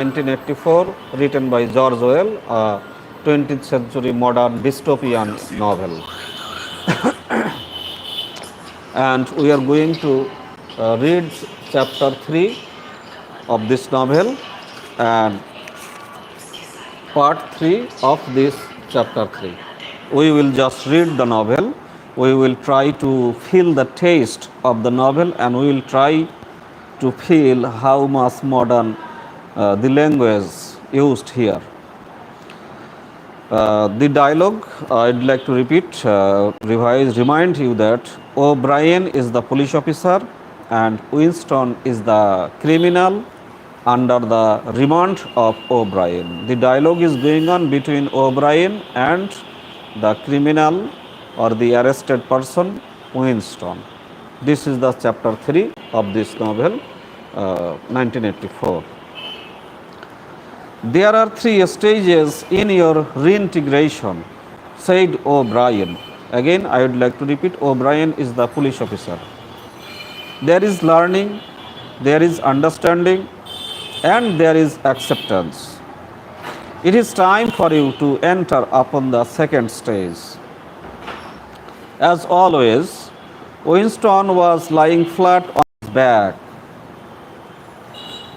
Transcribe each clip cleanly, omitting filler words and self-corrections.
1984, written by George Orwell, a 20th century modern dystopian novel. And we are going to read chapter 3 of this novel and part 3 of this chapter 3. We will just read the novel. We will try to feel the taste of the novel, and we will try to feel how much modern the language used here. The dialogue, I'd like to repeat, remind you that O'Brien is the police officer and Winston is the criminal under the remand of O'Brien. The dialogue is going on between O'Brien and the criminal or the arrested person, Winston. This is the chapter 3 of this novel, 1984. There are 3 stages in your reintegration, said O'Brien. Again, I would like to repeat, O'Brien is the police officer. There is learning, there is understanding, and there is acceptance. It is time for you to enter upon the second stage. As always, Winston was lying flat on his back,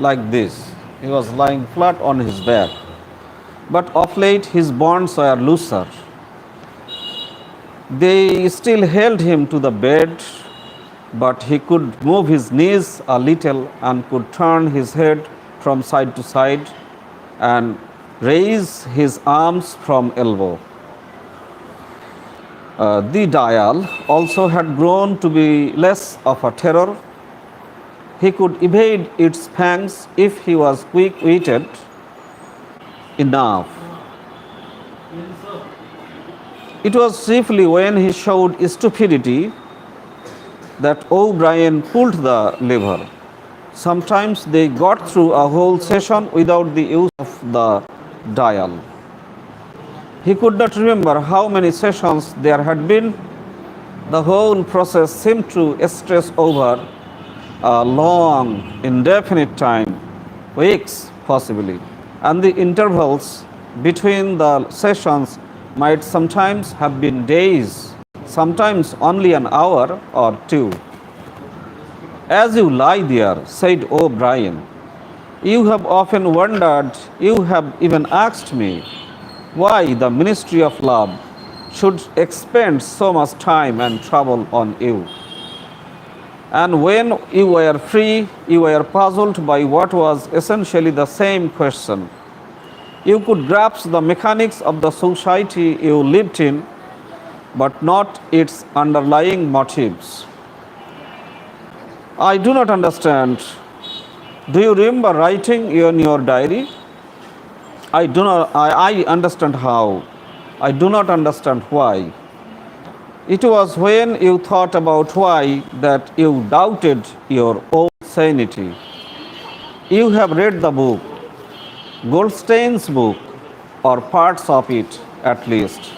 like this. He was lying flat on his back. But of late his bonds were looser. They still held him to the bed, but he could move his knees a little and could turn his head from side to side and raise his arms from elbow. The dial also had grown to be less of a terror. He could evade its fangs if he was quick-witted enough. It was chiefly when he showed stupidity that O'Brien pulled the lever. Sometimes they got through a whole session without the use of the dial. He could not remember how many sessions there had been. The whole process seemed to stretch over a long, indefinite time, weeks possibly, and the intervals between the sessions might sometimes have been days, sometimes only an hour or 2. As you lie there, said O'Brien, you have often wondered, you have even asked me, why the Ministry of Love should expend so much time and trouble on you. And when you were free, you were puzzled by what was essentially the same question. You could grasp the mechanics of the society you lived in, but not its underlying motives. I do not understand. Do you remember writing in your diary? I understand how. I do not understand why. It was when you thought about why that you doubted your own sanity. You have read the book, Goldstein's book, or parts of it at least.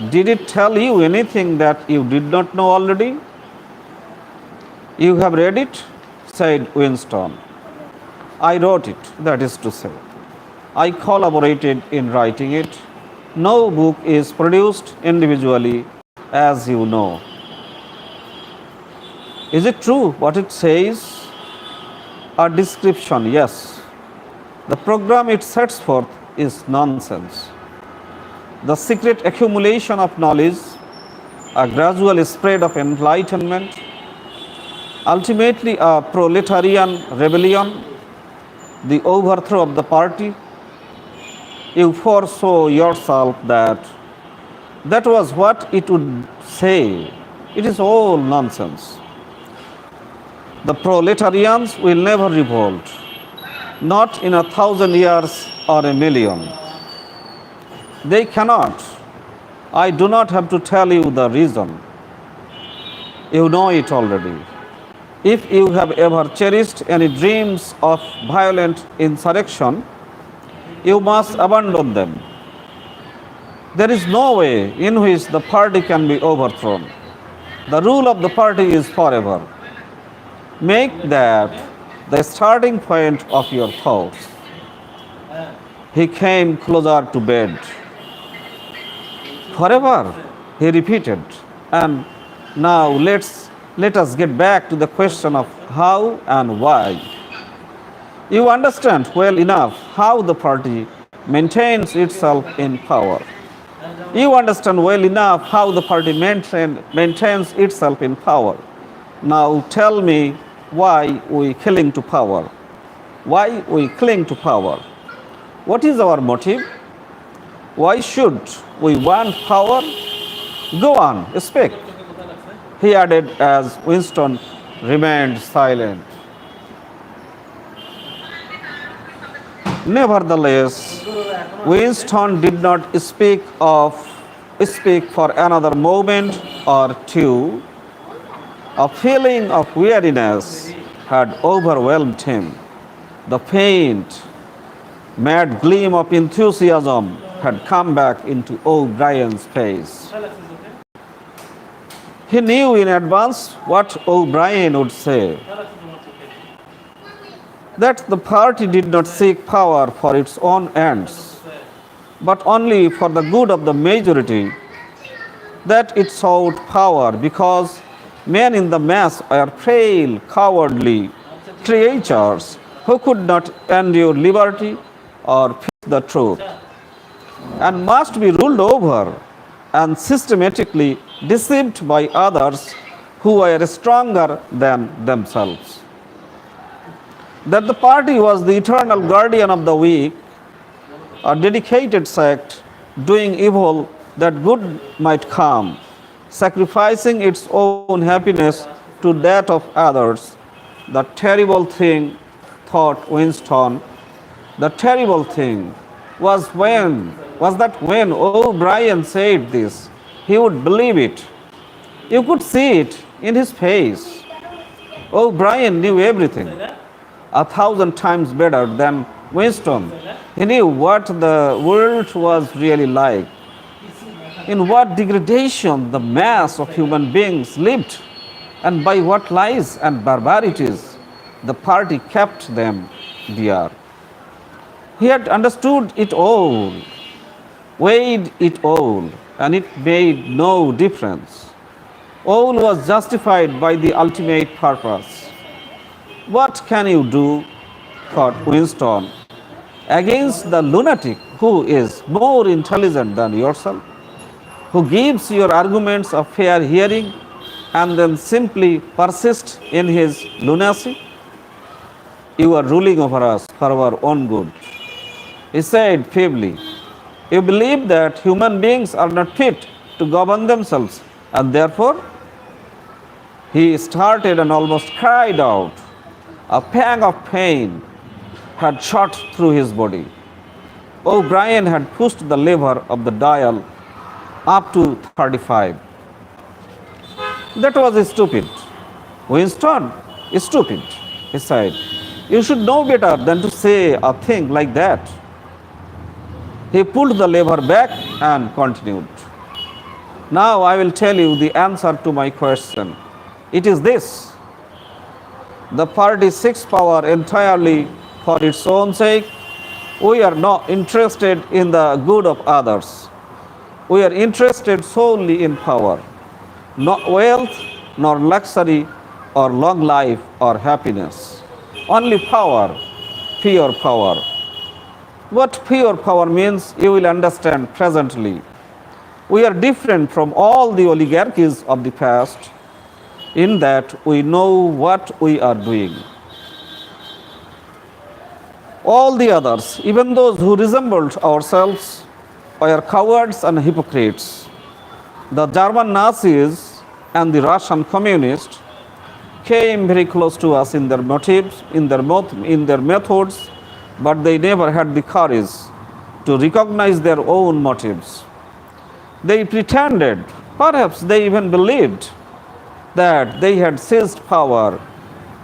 Did it tell you anything that you did not know already? You have read it, said Winston. I wrote it, that is to say. I collaborated in writing it. No book is produced individually, as you know. Is it true what it says? A description, yes. The program it sets forth is nonsense. The secret accumulation of knowledge, a gradual spread of enlightenment, ultimately a proletarian rebellion, the overthrow of the party. You foresaw yourself that was what it would say. It is all nonsense. The proletarians will never revolt, not in 1,000 years or 1,000,000. They cannot. I do not have to tell you the reason. You know it already. If you have ever cherished any dreams of violent insurrection, you must abandon them. There is no way in which the party can be overthrown. The rule of the party is forever. Make that the starting point of your thoughts. He came closer to bed. Forever, he repeated. And now let us get back to the question of how and why. You understand well enough how the party maintains itself in power. You understand well enough how the party maintains itself in power. Now tell me why we cling to power. Why we cling to power. What is our motive? Why should we want power? Go on, speak, he added as Winston remained silent. Nevertheless, Winston did not speak for another moment or two. A feeling of weariness had overwhelmed him. The faint, mad gleam of enthusiasm had come back into O'Brien's face. He knew in advance what O'Brien would say. That the party did not seek power for its own ends, but only for the good of the majority. That it sought power because men in the mass are frail, cowardly creatures who could not endure liberty or face the truth, and must be ruled over and systematically deceived by others who were stronger than themselves. That the party was the eternal guardian of the weak, a dedicated sect doing evil that good might come, sacrificing its own happiness to that of others. The terrible thing, thought Winston, the terrible thing was that when O'Brien said this, he would believe it. You could see it in his face. O'Brien knew everything 1,000 times better than Winston. He knew what the world was really like, in what degradation the mass of human beings lived, and by what lies and barbarities the party kept them dear. He had understood it all, weighed it all, and it made no difference. All was justified by the ultimate purpose. What can you do, thought Winston, against the lunatic who is more intelligent than yourself, who gives your arguments a fair hearing and then simply persists in his lunacy? You are ruling over us for our own good, he said feebly. You believe that human beings are not fit to govern themselves, and therefore, he started and almost cried out. A pang of pain had shot through his body. O'Brien had pushed the lever of the dial up to 35. That was stupid. Winston, stupid, he said. You should know better than to say a thing like that. He pulled the lever back and continued. Now I will tell you the answer to my question. It is this. The party seeks power entirely for its own sake. We are not interested in the good of others. We are interested solely in power, not wealth, nor luxury, or long life, or happiness. Only power, pure power. What pure power means, you will understand presently. We are different from all the oligarchies of the past in that we know what we are doing. All the others, even those who resembled ourselves, were cowards and hypocrites. The German Nazis and the Russian communists came very close to us in their motives, in their methods, but they never had the courage to recognize their own motives. They pretended, perhaps they even believed, that they had seized power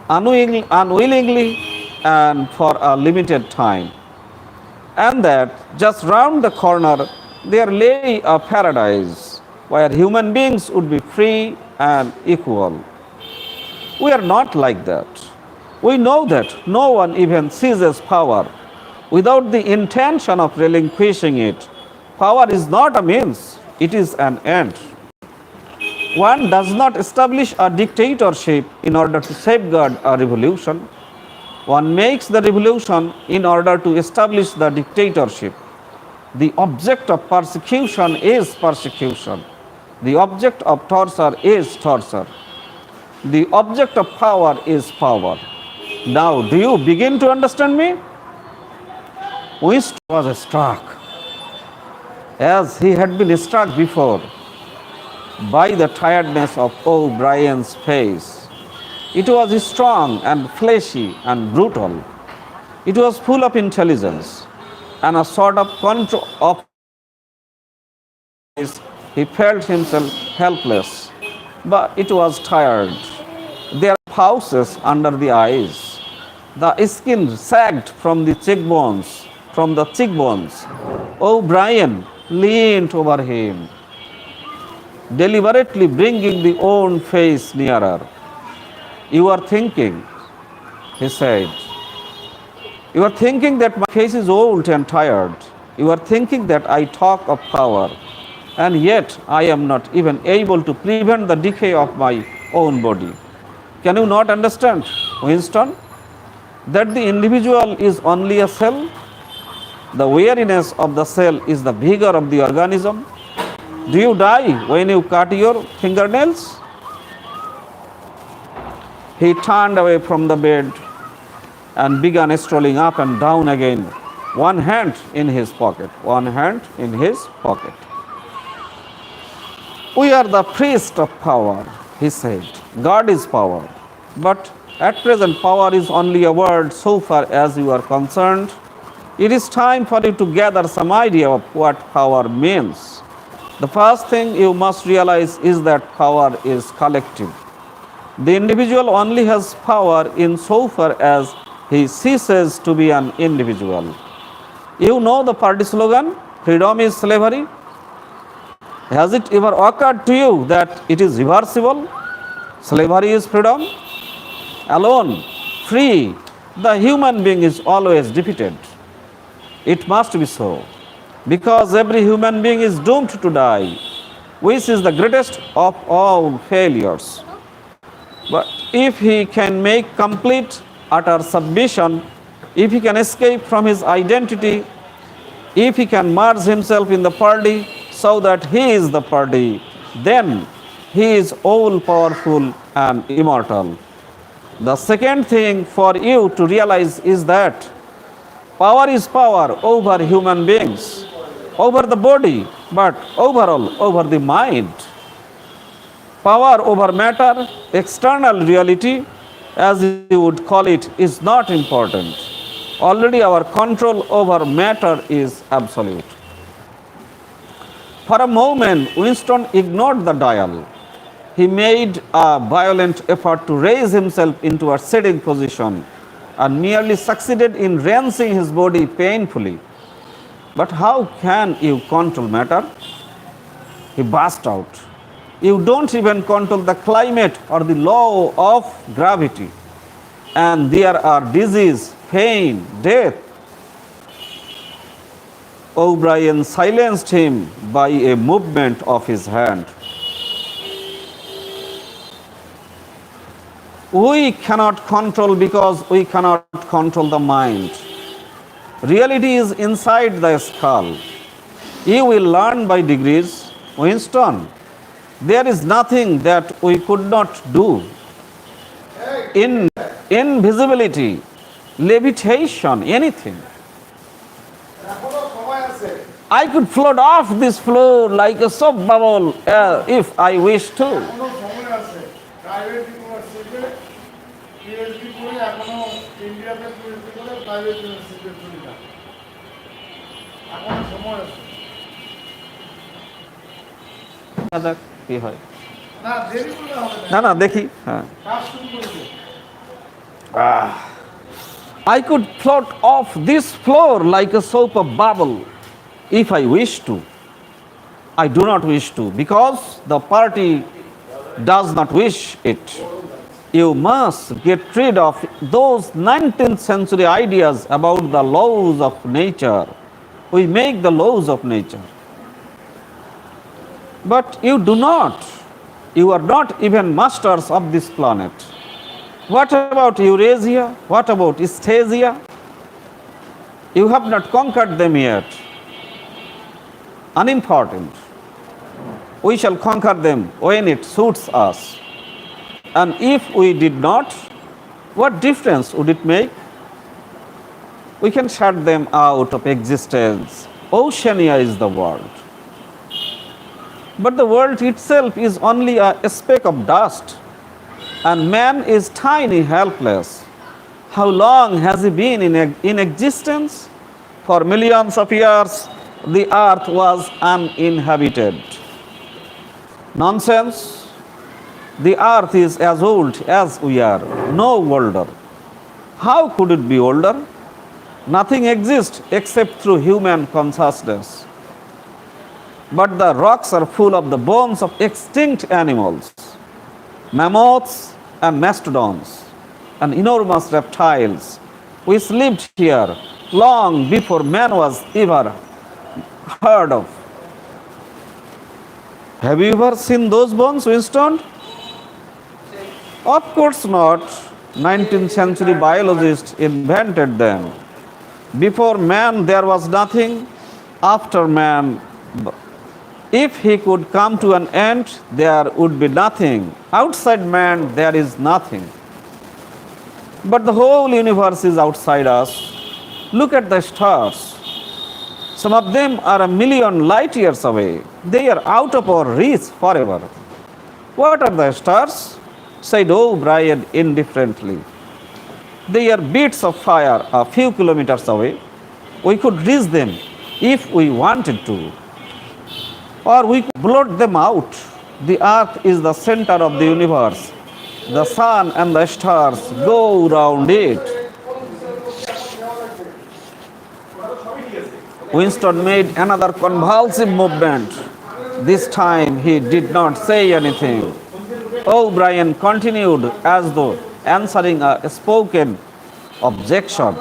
unwillingly and for a limited time, and that just round the corner there lay a paradise where human beings would be free and equal. We are not like that. We know that no one even seizes power without the intention of relinquishing it. Power is not a means, it is an end. One does not establish a dictatorship in order to safeguard a revolution. One makes the revolution in order to establish the dictatorship. The object of persecution is persecution. The object of torture is torture. The object of power is power. Now, do you begin to understand me? Winston was struck, as he had been struck before, by the tiredness of O'Brien's face. It was strong and fleshy and brutal. It was full of intelligence and a sort of control of his. He felt himself helpless, but it was tired. There were pouches under the eyes. The skin sagged from the cheekbones. O'Brien leaned over him, deliberately bringing the own face nearer. You are thinking, he said. You are thinking that my face is old and tired. You are thinking that I talk of power, and yet I am not even able to prevent the decay of my own body. Can you not understand, Winston, that the individual is only a cell? The weariness of the cell is the vigor of the organism. Do you die when you cut your fingernails? He turned away from the bed and began strolling up and down again, one hand in his pocket. We are the priest of power, he said. God is power. But at present, power is only a word so far as you are concerned. It is time for you to gather some idea of what power means. The first thing you must realize is that power is collective. The individual only has power in so far as he ceases to be an individual. You know the party slogan, freedom is slavery? Has it ever occurred to you that it is reversible? Slavery is freedom. Alone, free, the human being is always defeated. It must be so, because every human being is doomed to die, which is the greatest of all failures. But if he can make complete, utter submission, if he can escape from his identity, if he can merge himself in the party so that he is the party, then he is all powerful and immortal. The second thing for you to realize is that power is power over human beings, over the body, but overall over the mind. Power over matter, external reality, as you would call it, is not important. Already our control over matter is absolute. For a moment, Winston ignored the dial. He made a violent effort to raise himself into a sitting position and merely succeeded in wrenching his body painfully. But how can you control matter? He burst out. You don't even control the climate or the law of gravity. And there are disease, pain, death. O'Brien silenced him by a movement of his hand. We cannot control because we cannot control the mind. Reality is inside the skull. You will learn by degrees, Winston. There is nothing that we could not do. Invisibility, levitation, anything. I could float off this floor like a soap bubble if I wish to. কি হয় না দেখি হ্যাঁ I could float off this floor like a soap bubble if I wish to. I do not wish to because the party does not wish it. You must get rid of those 19th century ideas about the laws of nature. We make the laws of nature. But you do not. You are not even masters of this planet. What about Eurasia? What about Eastasia? You have not conquered them yet. Unimportant. We shall conquer them when it suits us. And if we did not, what difference would it make? We can shut them out of existence. Oceania is the world. But the world itself is only a speck of dust, and man is tiny, helpless. How long has he been in existence? For millions of years, the earth was uninhabited. Nonsense. The earth is as old as we are, no older. How could it be older? Nothing exists except through human consciousness. But the rocks are full of the bones of extinct animals, mammoths and mastodons, and enormous reptiles, which lived here long before man was ever heard of. Have you ever seen those bones, Winston? Of course not. 19th century biologists invented them. Before man, there was nothing. After man, if he could come to an end, there would be nothing. Outside man, there is nothing. But the whole universe is outside us. Look at the stars. Some of them are a million light years away. They are out of our reach forever. What are the stars? Said O'Brien indifferently. They are bits of fire a few kilometers away. We could reach them if we wanted to, or we could blot them out. The earth is the center of the universe. The sun and the stars go round it. Winston made another convulsive movement. This time he did not say anything. O'Brien continued as though answering a spoken objection.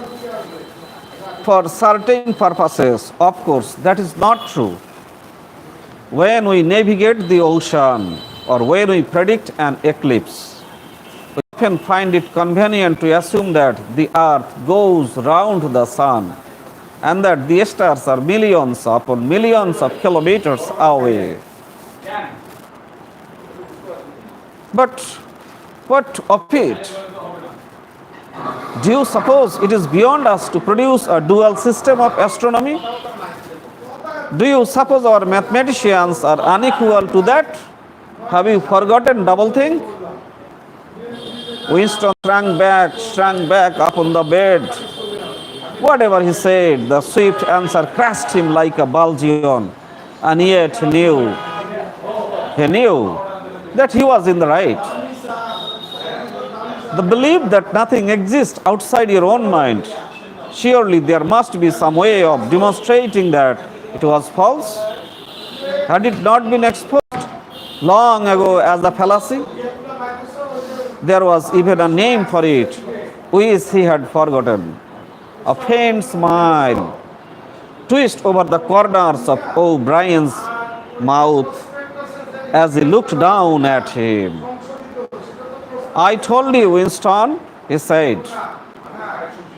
For certain purposes, of course, that is not true. When we navigate the ocean or when we predict an eclipse, we often find it convenient to assume that the earth goes round the sun and that the stars are millions upon millions of kilometers away. But what of it? Do you suppose it is beyond us to produce a dual system of astronomy? Do you suppose our mathematicians are unequal to that? Have you forgotten doublethink? Winston shrank back upon the bed. Whatever he said, the swift answer crushed him like a bullion, and yet he knew that he was in the right. The belief that nothing exists outside your own mind, surely there must be some way of demonstrating that it was false. Had it not been exposed long ago as a fallacy? There was even a name for it, which he had forgotten. A faint smile twisted over the corners of O'Brien's mouth as he looked down at him. I told you, Winston, he said,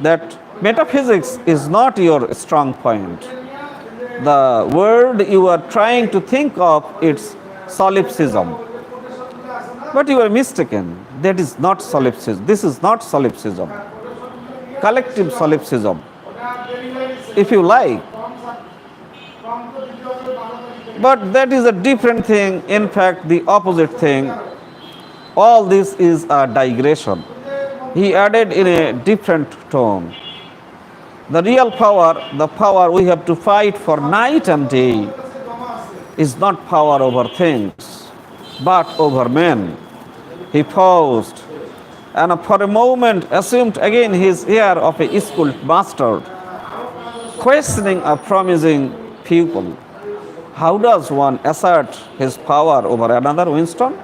that metaphysics is not your strong point. The word you are trying to think of is solipsism. But you are mistaken. That is not solipsism. This is not solipsism. Collective solipsism, if you like. But that is a different thing. In fact, the opposite thing. All this is a digression. He added in a different tone. The real power, the power we have to fight for night and day, is not power over things, but over men. He paused and for a moment assumed again his air of a schooled master, questioning a promising pupil. How does one assert his power over another, Winston?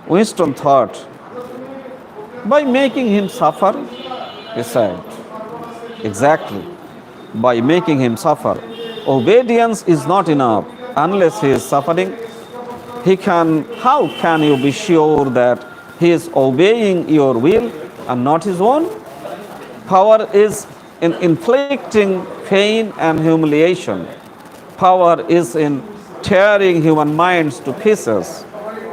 Winston thought, By making him suffer, he said. Exactly. By making him suffer. Obedience is not enough unless he is suffering. How can you be sure that he is obeying your will and not his own? Power is in inflicting pain and humiliation. Power is in tearing human minds to pieces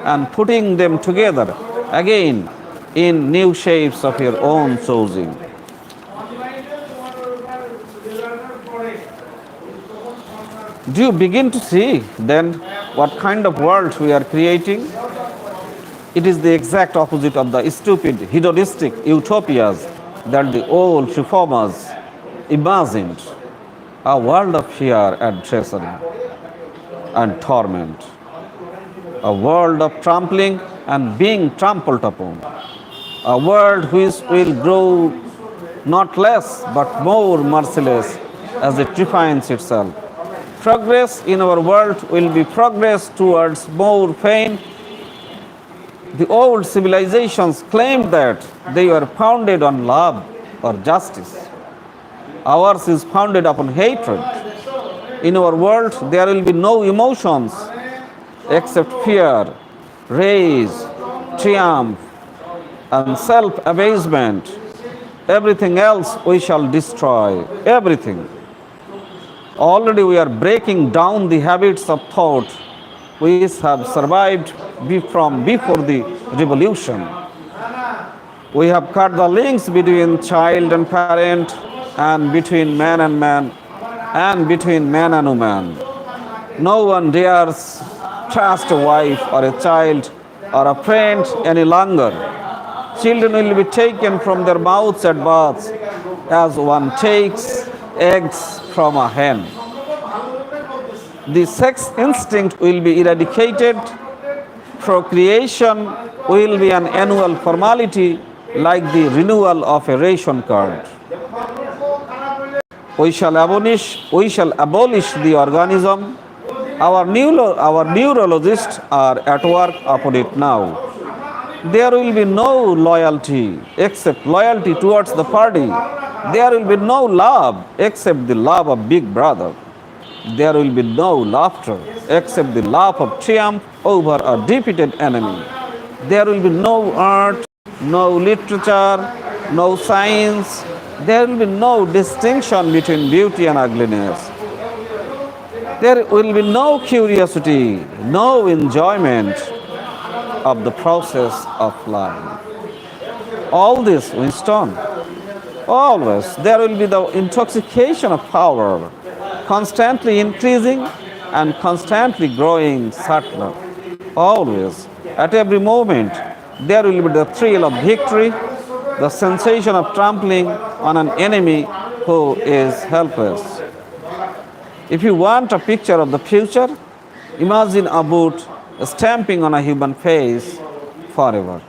and putting them together again in new shapes of your own choosing. Do you begin to see then what kind of world we are creating? It is the exact opposite of the stupid hedonistic utopias that the old reformers imagined. A world of fear and treachery and torment. A world of trampling and being trampled upon. A world which will grow not less but more merciless as it refines itself. Progress in our world will be progress towards more pain. The old civilizations claimed that they were founded on love or justice. Ours is founded upon hatred. In our world, there will be no emotions except fear, rage, triumph, and self-abasement. Everything else we shall destroy. Everything. Already we are breaking down the habits of thought which have survived from before the revolution. We have cut the links between child and parent, and between man and man, and between man and woman. No one dares trust a wife or a child or a friend any longer. Children will be taken from their mouths at birth as one takes eggs from a hen. The sex instinct will be eradicated. Procreation will be an annual formality like the renewal of a ration card. We shall abolish the organism. Our neurologists are at work upon it now. There will be no loyalty except loyalty towards the party. There will be no love except the love of Big Brother. There will be no laughter except the laugh of triumph over a defeated enemy. There will be no art, no literature, no science. There will be no distinction between beauty and ugliness. There will be no curiosity, no enjoyment of the process of life. All this, Winston, always there will be the intoxication of power, constantly increasing and constantly growing subtler. Always, at every moment, there will be the thrill of victory, the sensation of trampling on an enemy who is helpless. If you want a picture of the future, imagine a boot stamping on a human face forever.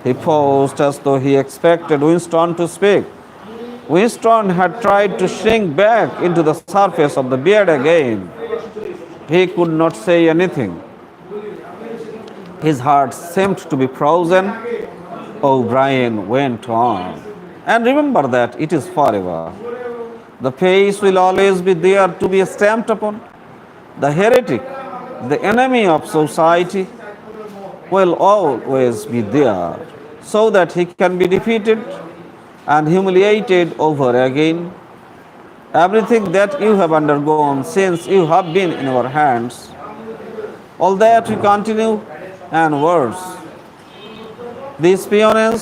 He paused as though he expected Winston to speak. Winston had tried to shrink back into the surface of the beard again. He could not say anything. His heart seemed to be frozen. O'Brien went on. And remember that it is forever. The face will always be there to be stamped upon. The heretic, the enemy of society, will always be there so that he can be defeated and humiliated over again. Everything that you have undergone since you have been in our hands, all that we continue and worse. The espionage,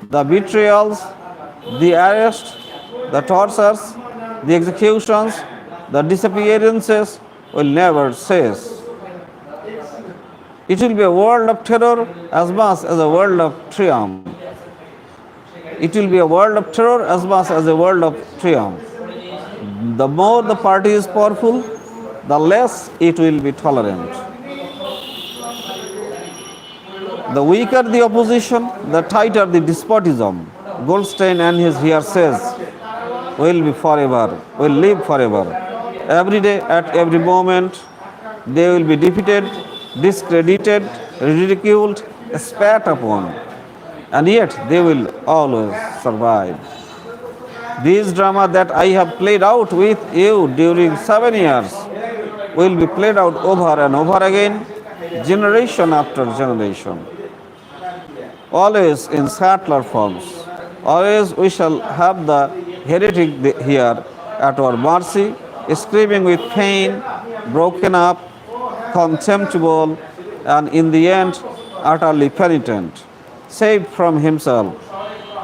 the betrayals, the arrest, the tortures, the executions, the disappearances will never cease. It will be a world of terror as much as a world of triumph. It will be a world of terror as much as a world of triumph. The more the party is powerful, the less it will be tolerant. The weaker the opposition, the tighter the despotism. Goldstein and his hearsays will be forever, will live forever. Every day, at every moment, they will be defeated, discredited, ridiculed, spat upon. and yet they will always survive. This drama that I have played out with you during 7 years will be played out over and over again, generation after generation, always in subtler forms. Always we shall have the heretic here at our mercy, screaming with pain, broken up, contemptible, and in the end, utterly penitent, saved from himself,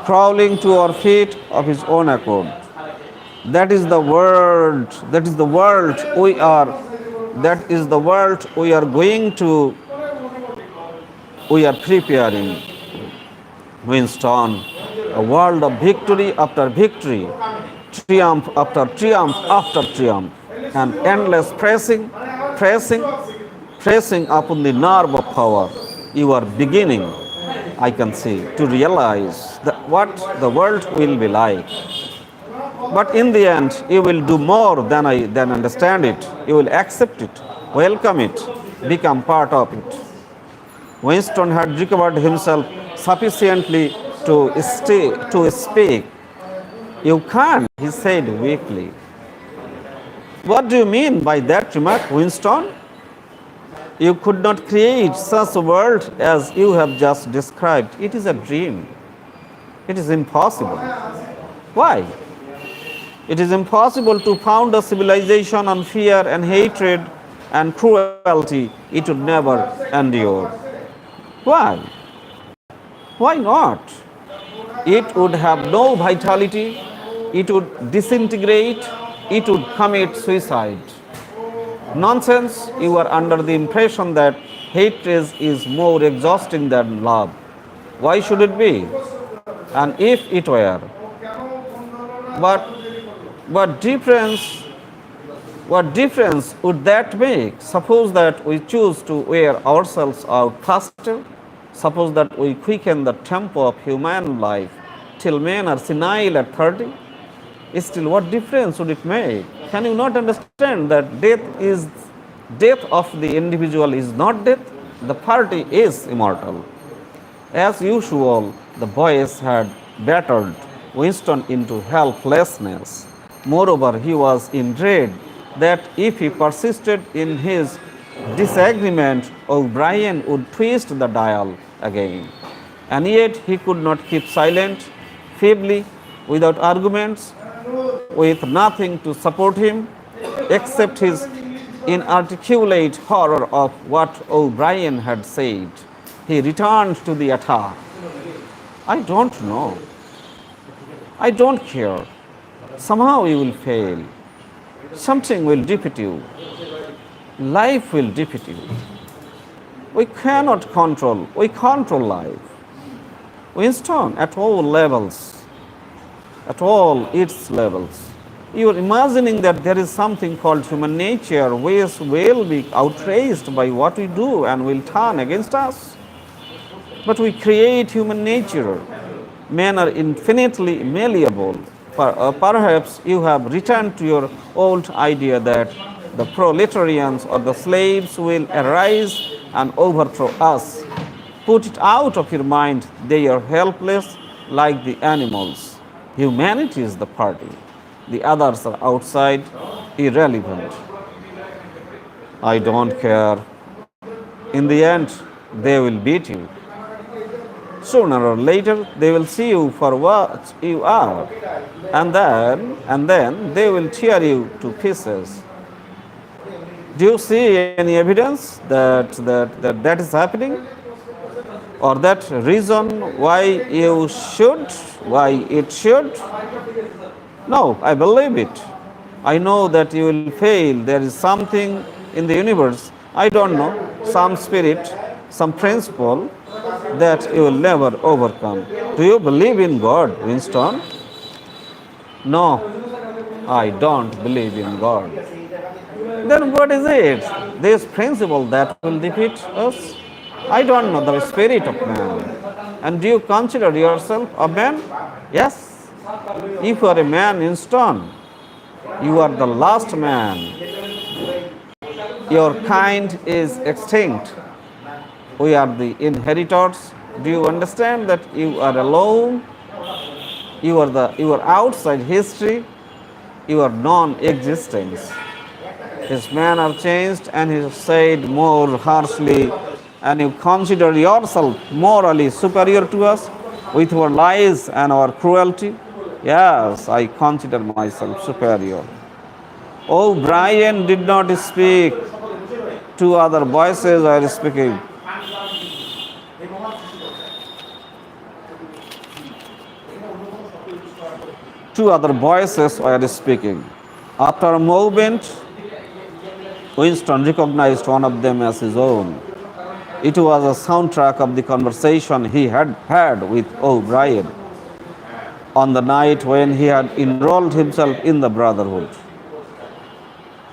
crawling to our feet of his own accord. That is the world, that is the world we are, that is the world we are preparing. Winston, a world of victory after victory, triumph after triumph after triumph, and endless pressing, pressing upon the nerve of power. You are beginning, I can see, to realize that what the world will be like. But in the end, you will do more than understand it. You will accept it, welcome it, become part of it. Winston had recovered himself sufficiently to speak. You can't, he said weakly. What do you mean by that remark, Winston? You could not create such a world as you have just described. It is a dream. It is impossible. Why? It is impossible to found a civilization on fear and hatred and cruelty. It would never endure. Why? Why not? It would have no vitality. It would disintegrate. It would commit suicide. Nonsense. You are under the impression that hatred is more exhausting than love. Why should it be? And if it were, but what difference would that make? Suppose that we choose to wear ourselves out faster. Suppose that we quicken the tempo of human life till men are senile at 30. Still, what difference would it make? Can you not understand that death of the individual is not death? The party is immortal. As usual, the boys had battered Winston into helplessness. Moreover, he was in dread that if he persisted in his disagreement, O'Brien would twist the dial again. And yet he could not keep silent, feebly, without arguments, with nothing to support him except his inarticulate horror of what O'Brien had said. He returned to the attack. I don't know. I don't care. Somehow you will fail. Something will defeat you. Life will defeat you. We control life. Winston, at all levels, at all its levels. You are imagining that there is something called human nature which will be outraged by what we do and will turn against us. But we create human nature. Men are infinitely malleable. Perhaps you have returned to your old idea that the proletarians or the slaves will arise and overthrow us. Put it out of your mind. They are helpless like the animals. Humanity is the party. The others are outside, irrelevant. I don't care. In the end, they will beat you. Sooner or later, they will see you for what you are, and then they will tear you to pieces. Do you see any evidence that is happening, or that reason why it should? No, I believe it. I know that you will fail. There is something in the universe, I don't know, some spirit, some principle that you will never overcome. Do you believe in God, Winston? No, I don't believe in God. Then what is it? This principle that will defeat us? I don't know, the spirit of man. And do you consider yourself a man? Yes. If you are a man, Winston, you are the last man. Your kind is extinct. We are the inheritors Do you understand that you are alone? You are outside history. You are non-existence. His manner changed, and he said more harshly, and you consider yourself morally superior to us with our lies and our cruelty? Yes, I consider myself superior. Oh, Brian did not speak. Two other voices were speaking. Two other voices were speaking. After a moment, Winston recognized one of them as his own. It was a soundtrack of the conversation he had had with O'Brien on the night when he had enrolled himself in the Brotherhood.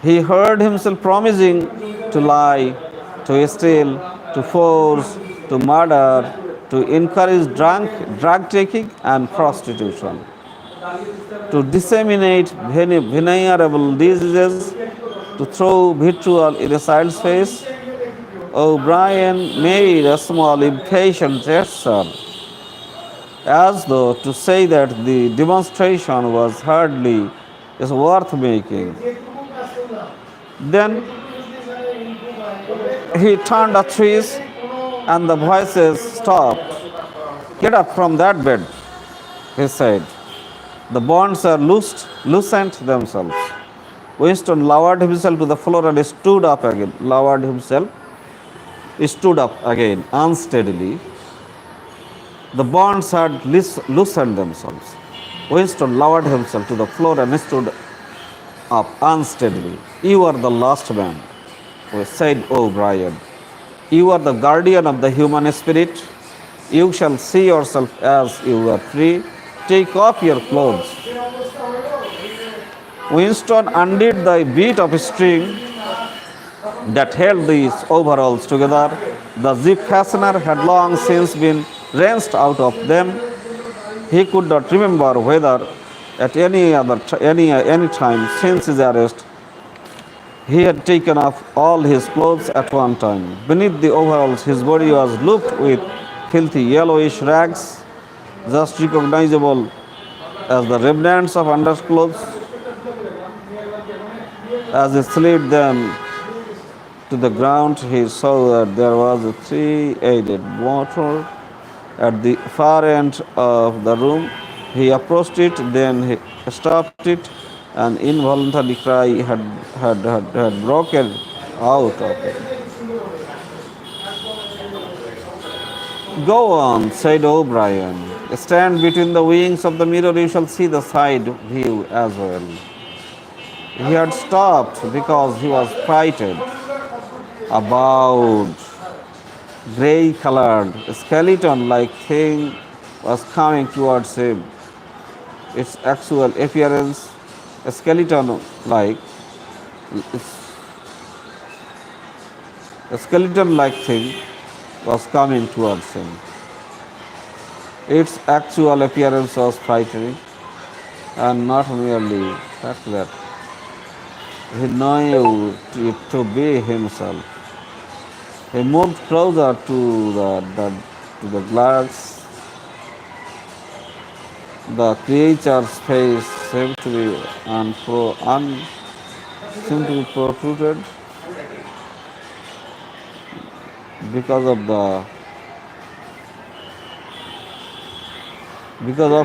He heard himself promising to lie, to steal, to force, to murder, to encourage drug taking and prostitution, to disseminate venerable diseases, to throw vitriol in a child's face. O'Brien made a small impatient gesture, as though to say that the demonstration was hardly is worth making. Then he turned a twist and the voices stopped. Get up from that bed, he said. The bonds are loosened themselves. Winston lowered himself to the floor and stood up again. He stood up again unsteadily. The bonds had loosened themselves. Winston lowered himself to the floor and stood up unsteadily. You are the last man, said O'Brien. You are the guardian of the human spirit. You shall see yourself as you are free. Take off your clothes. Winston undid the bit of string that held these overalls together. The zip fastener had long since been wrenched out of them. He could not remember whether at any time since his arrest he had taken off all his clothes at one time. Beneath the overalls, his body was looped with filthy yellowish rags, just recognizable as the remnants of underclothes. As he slid them to the ground, he saw that there was a three-aided motor at the far end of the room. He approached it, then he stopped it. An involuntary cry had broken out of it. Go on, said O'Brien. Stand between the wings of the mirror, you shall see the side view as well. He had stopped because he was frightened. A bowed, grey-colored, skeleton-like thing was coming towards him. Its actual appearance, a skeleton-like thing was coming towards him. Its actual appearance was frightening, and not merely that he knew it to be himself. He moved closer to the glass. The creature's face seemed to be protruded because of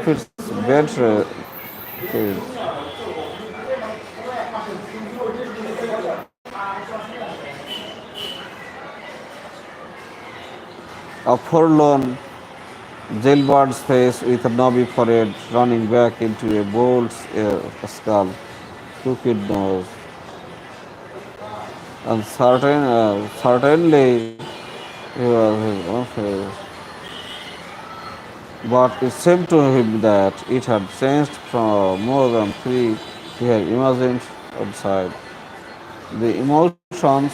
its bed. A forlorn jailbird's face with a knobby forehead running back into a bold skull, crooked nose, and certainly he was his own face. But it seemed to him that it had changed from more than three he had imagined outside. The emotions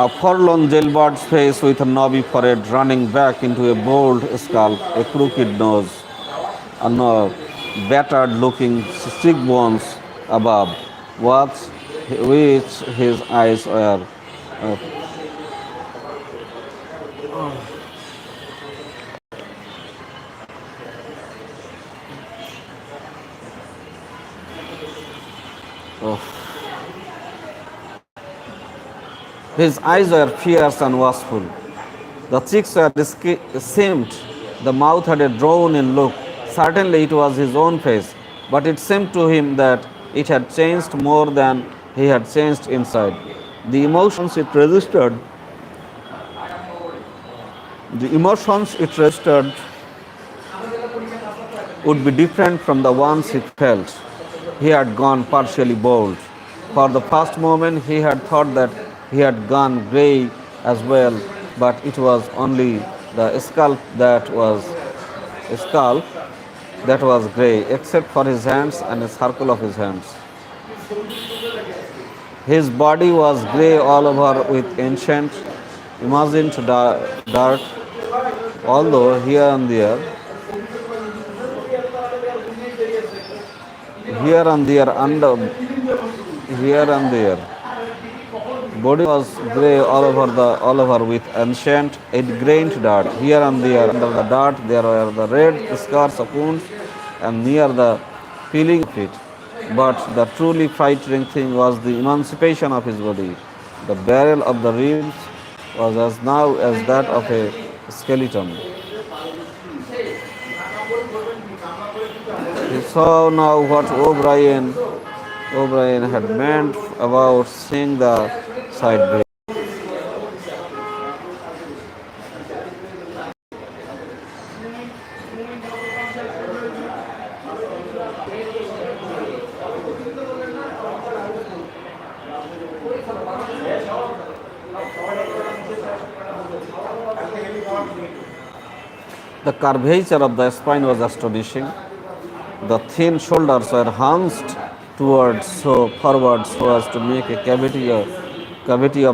A forlorn jailbird's face with a knobby forehead running back into a bold scalp, a crooked nose, and battered looking cheekbones above, what, which his eyes were. Uh, oh. His eyes were fierce and watchful. The cheeks were seamed. The mouth had a drawn-in look. Certainly it was his own face, but it seemed to him that it had changed more than he had changed inside. The emotions it registered, the emotions it registered would be different from the ones he felt. He had gone partially bald. For the first moment he had thought that he had gone grey as well, but it was only the scalp that was grey, except for his hands and a circle of his hands. His body was grey all over with ancient, imagined dirt, although here and there, body was grey all over with ancient, ingrained dirt. Here and there, under the dirt, there were the red scars of wounds, and near the peeling of it. But the truly frightening thing was the emancipation of his body. The barrel of the ribs was as now as that of a skeleton. He saw now what O'Brien had meant about seeing the side view. The curvature of the spine was astonishing. The thin shoulders were hunched forward so as to make a cavity of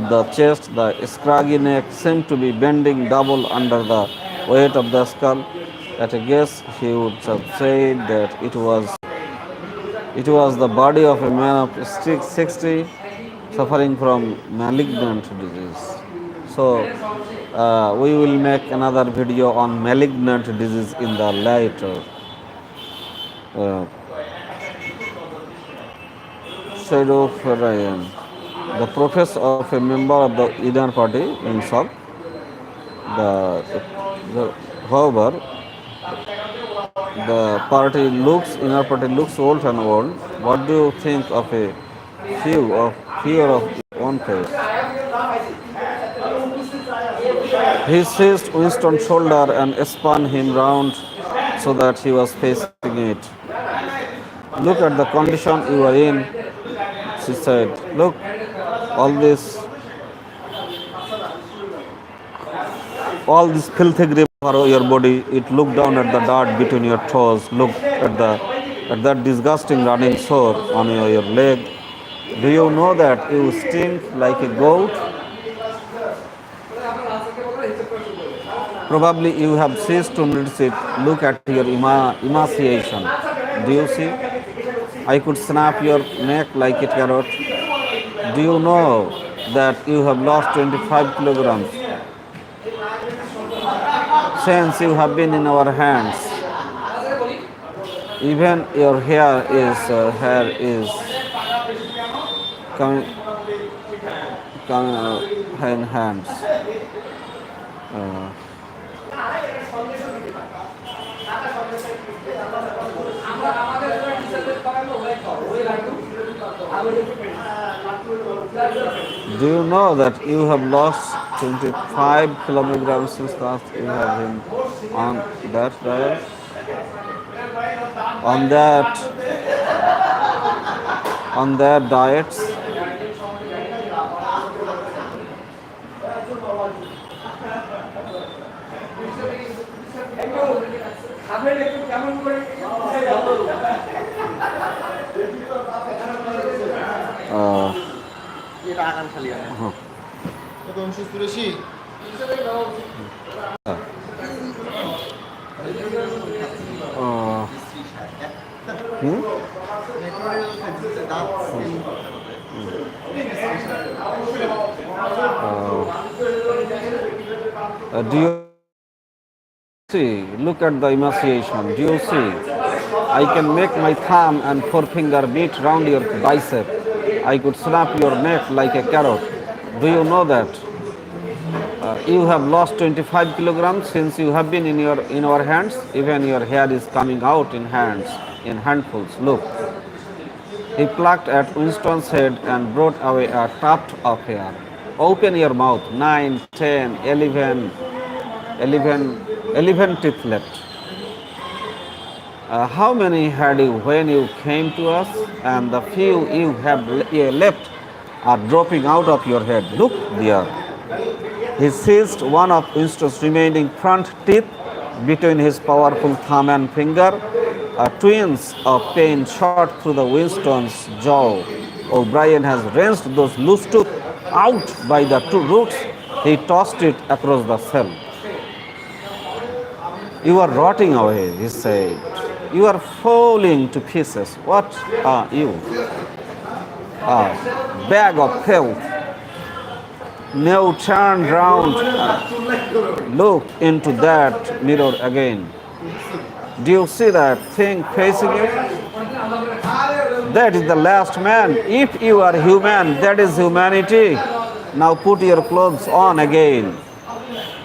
the chest. The scraggy neck seemed to be bending double under the weight of the skull. At a guess, he would have said that it was the body of a man of 60 suffering from malignant disease. So, we will make another video on malignant disease in the later. Shadow of Orion. The professor of a member of the inner party in shock. However, the inner party looks old and old. What do you think of a fear of your own face? He seized Winston's shoulder and spun him round so that he was facing it. Look at the condition you are in, she said. Look, all this filthy grip for your body. It looked down at the dirt between your toes. Look at that disgusting running sore on your leg. Do you know that you stink like a goat? Probably you have ceased to notice it. Look at your emaciation. Do you see? I could snap your neck like a carrot. Do you know that you have lost 25 kilograms since you have been in our hands? Even your hair is coming in hands. Do you know that you have lost 25 kilograms since last you have been on that diet? On that diets? Do you see? Look at the emaciation. Do you see? I can make my thumb and forefinger meet round your bicep. I could snap your neck like a carrot. Do you know that? You have lost 25 kilograms since you have been in our hands. Even your hair is coming out in handfuls. Look. He plucked at Winston's head and brought away a tuft of hair. Open your mouth. 9, 10, 11 teeth left. How many had you when you came to us? And the few you have left are dropping out of your head. Look there. He seized one of Winston's remaining front teeth between his powerful thumb and finger. Twinges of pain shot through the Winston's jaw. O'Brien has wrenched those loose teeth out by the two roots. He tossed it across the cell. You are rotting away, he said. You are falling to pieces. What are you? A bag of filth. Now turn round and look into that mirror again. Do you see that thing facing you? That is the last man. If you are human, that is humanity. Now put your clothes on again.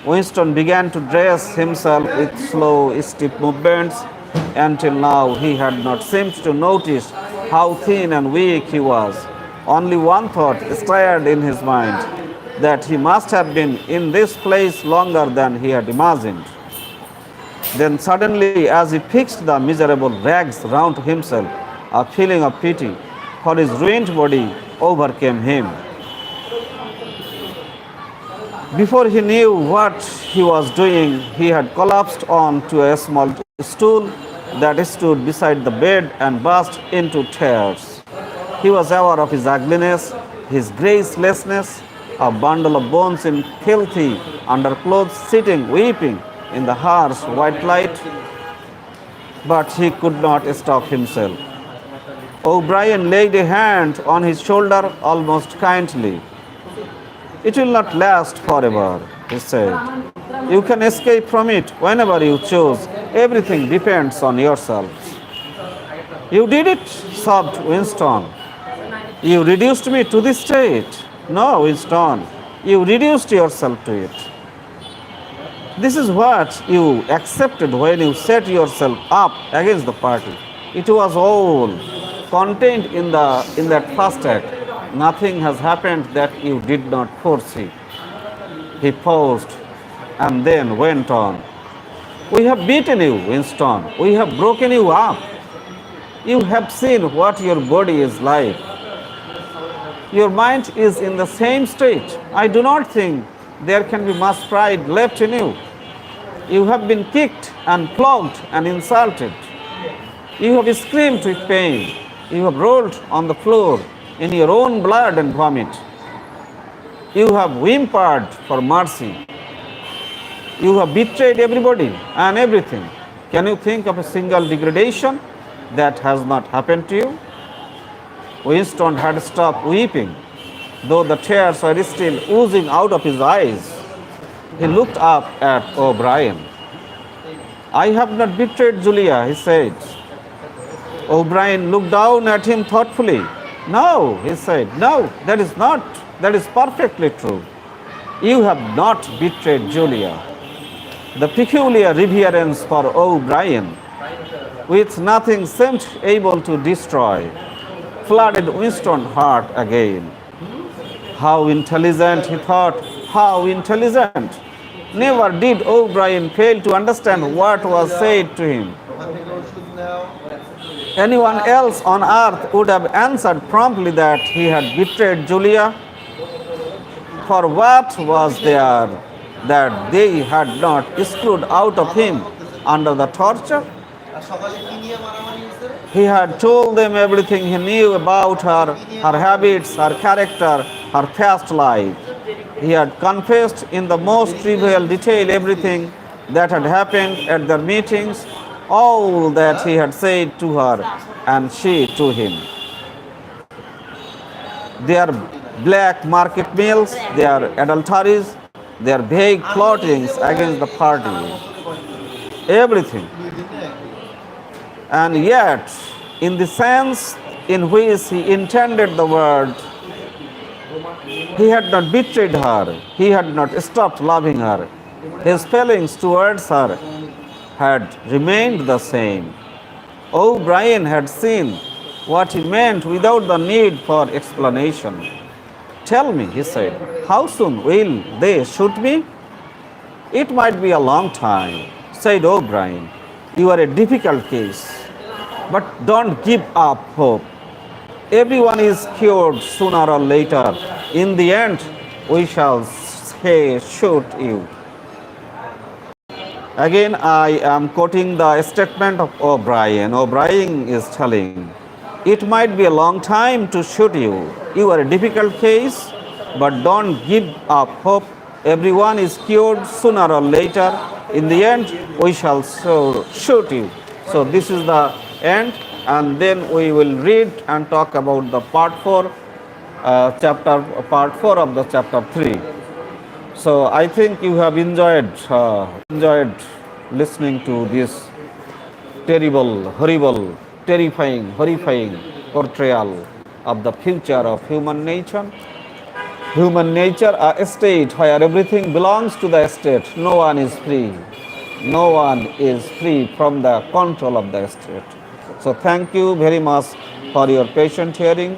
Winston began to dress himself with slow, stiff movements. Until now, he had not seemed to notice how thin and weak he was. Only one thought stirred in his mind, that he must have been in this place longer than he had imagined. Then suddenly, as he fixed the miserable rags round himself, a feeling of pity for his ruined body overcame him. Before he knew what he was doing, he had collapsed onto a small stool that stood beside the bed and burst into tears. He was aware of his ugliness, his gracelessness, a bundle of bones in filthy underclothes sitting weeping in the harsh white light, but he could not stop himself. O'Brien laid a hand on his shoulder almost kindly. It will not last forever, he said. You can escape from it whenever you choose. Everything depends on yourself. You did it, sobbed Winston. You reduced me to this state. No, Winston, you reduced yourself to it. This is what you accepted when you set yourself up against the party. It was all contained in that first act. Nothing has happened that you did not foresee. He paused and then went on. We have beaten you, Winston. We have broken you up. You have seen what your body is like. Your mind is in the same state. I do not think there can be much pride left in you. You have been kicked and flogged and insulted. You have screamed with pain. You have rolled on the floor in your own blood and vomit. You have whimpered for mercy. You have betrayed everybody and everything. Can you think of a single degradation that has not happened to you? Winston had stopped weeping, though the tears were still oozing out of his eyes. He looked up at O'Brien. I have not betrayed Julia, he said. O'Brien looked down at him thoughtfully. No, he said, no, that is perfectly true. You have not betrayed Julia. The peculiar reverence for O'Brien, which nothing seemed able to destroy, flooded Winston's heart again. How intelligent, he thought, how intelligent. Never did O'Brien fail to understand what was said to him. Anyone else on earth would have answered promptly that he had betrayed Julia. For what was there that they had not screwed out of him under the torture? He had told them everything he knew about her, her habits, her character, her past life. He had confessed in the most trivial detail everything that had happened at their meetings, all that he had said to her and she to him. Their black market meals, their adulteries, their vague plottings against the party, everything. And yet, in the sense in which he intended the word, he had not betrayed her, he had not stopped loving her. His feelings towards her had remained the same. O'Brien had seen what he meant without the need for explanation. Tell me, he said, how soon will they shoot me? It might be a long time, said O'Brien. You are a difficult case, but don't give up hope. Everyone is cured sooner or later. In the end, we shall shoot you. Again, I am quoting the statement of O'Brien. O'Brien is telling, it might be a long time to shoot you. You are a difficult case, but don't give up hope. Everyone is cured sooner or later. In the end, we shall shoot you. So this is the end, and then we will read and talk about the part 4 of the chapter 3. So I think you have enjoyed listening to this terrible, horrible, terrifying, horrifying portrayal of the future of human nature. Human nature, a state where everything belongs to the state. No one is free. No one is free from the control of the state. So thank you very much for your patient hearing.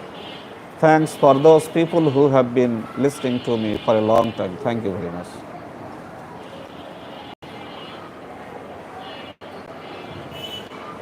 Thanks for those people who have been listening to me for a long time. Thank you very much.